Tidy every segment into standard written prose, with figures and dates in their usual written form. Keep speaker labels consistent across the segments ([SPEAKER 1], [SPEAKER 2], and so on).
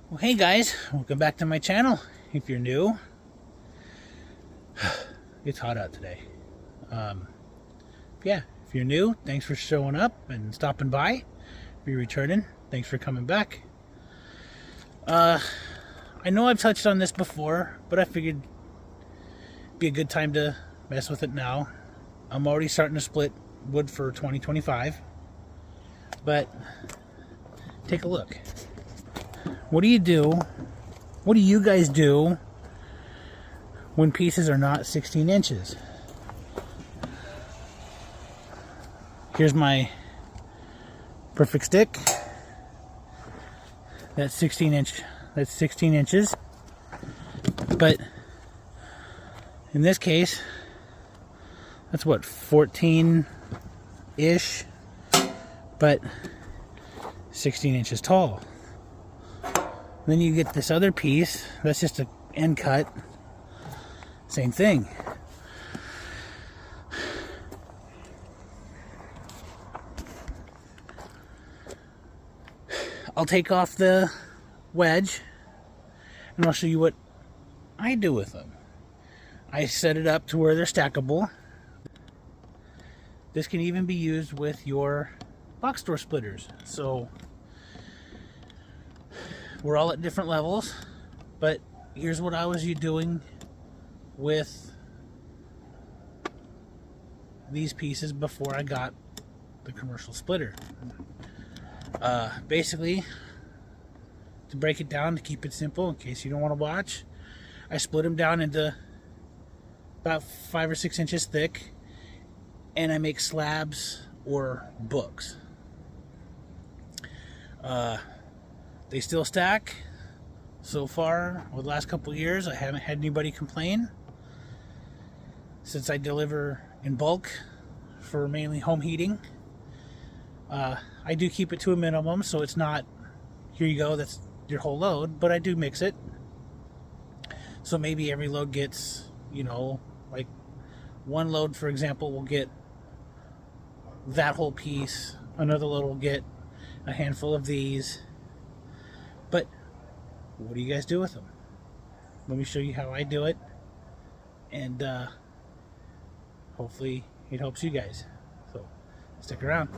[SPEAKER 1] Well, hey guys, welcome back to my channel. If you're new, it's hot out today. Yeah, if you're new, thanks for showing up and stopping by. If you're returning, thanks for coming back. I know I've touched on this before, but I figured it'd be a good time to mess with it now. I'm already starting to split wood for 2025, but take a look. What do you do? What do you guys do when pieces are not 16 inches? Here's my perfect stick. That's 16 inches. But in this case, that's what, 14-ish, but 16 inches tall. Then you get this other piece, that's just an end cut. Same thing. I'll take off the wedge and I'll show you what I do with them. I set it up to where they're stackable. This can even be used with your box store splitters. So we're all at different levels, but here's what I was doing with these pieces before I got the commercial splitter. Basically, to break it down, to keep it simple, in case you don't want to watch, I split them down into about 5 or 6 inches thick, and I make slabs or books. They still stack. So far, over the last couple of years, I haven't had anybody complain. Since I deliver in bulk for mainly home heating, I do keep it to a minimum, so it's not, here you go, that's your whole load, but I do mix it. So maybe every load gets, you know, like one load, for example, will get that whole piece. Another load will get a handful of these. But what do you guys do with them? Let me show you how I do it, and hopefully it helps you guys. So stick around.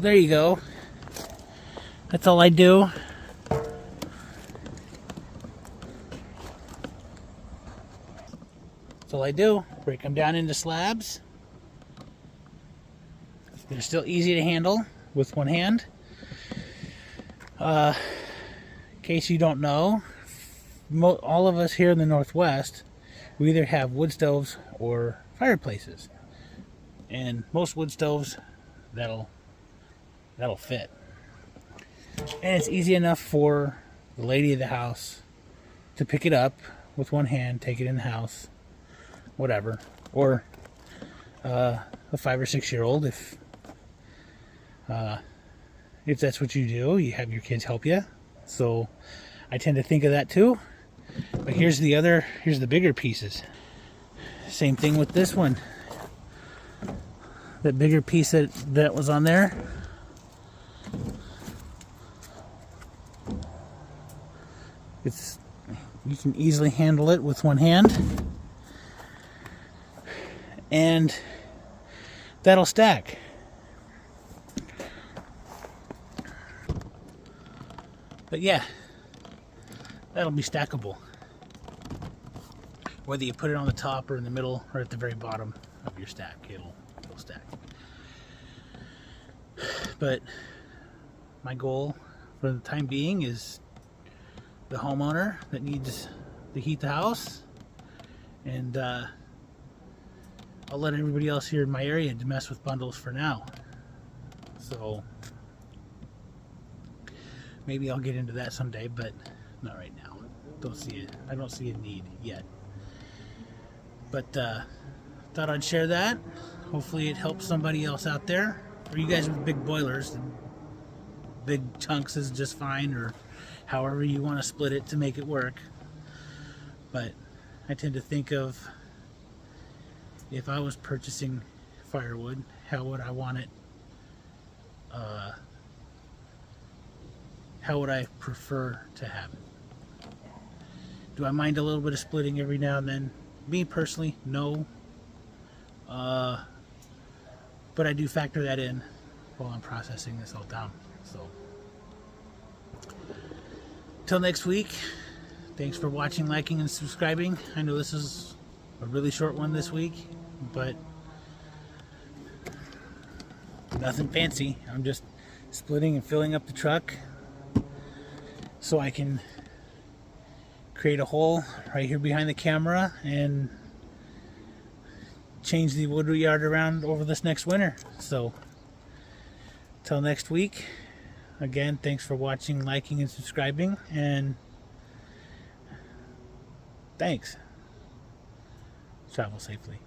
[SPEAKER 1] there you go. That's all I do. That's all I do. Break them down into slabs. They're still easy to handle with one hand. In case you don't know, all of us here in the Northwest, we either have wood stoves or fireplaces. And most wood stoves, that'll fit. And it's easy enough for the lady of the house to pick it up with one hand, take it in the house, whatever. Or a 5 or 6 year old, if that's what you do, you have your kids help you. So I tend to think of that too. But here's the bigger pieces. Same thing with this one. That bigger piece that was on there. You can easily handle it with one hand. And that'll stack. But yeah, that'll be stackable. Whether you put it on the top or in the middle or at the very bottom of your stack, it'll stack. But my goal for the time being is the homeowner that needs to heat the house, and I'll let everybody else here in my area to mess with bundles for now. So maybe I'll get into that someday, but not right now. I don't see a need yet. But thought I'd share that. Hopefully it helps somebody else out there. For you guys with big boilers, big chunks is just fine, or however you want to split it to make it work. But I tend to think of, if I was purchasing firewood, how would I want it? How would I prefer to have it? Do I mind a little bit of splitting every now and then? Me personally, no. But I do factor that in while I'm processing this all down. So, till next week, thanks for watching, liking, and subscribing. I know this is a really short one this week, but nothing fancy. I'm just splitting and filling up the truck so I can create a hole right here behind the camera and change the wood yard around over this next winter. So till next week, again, thanks for watching, liking, and subscribing, and thanks. Travel safely.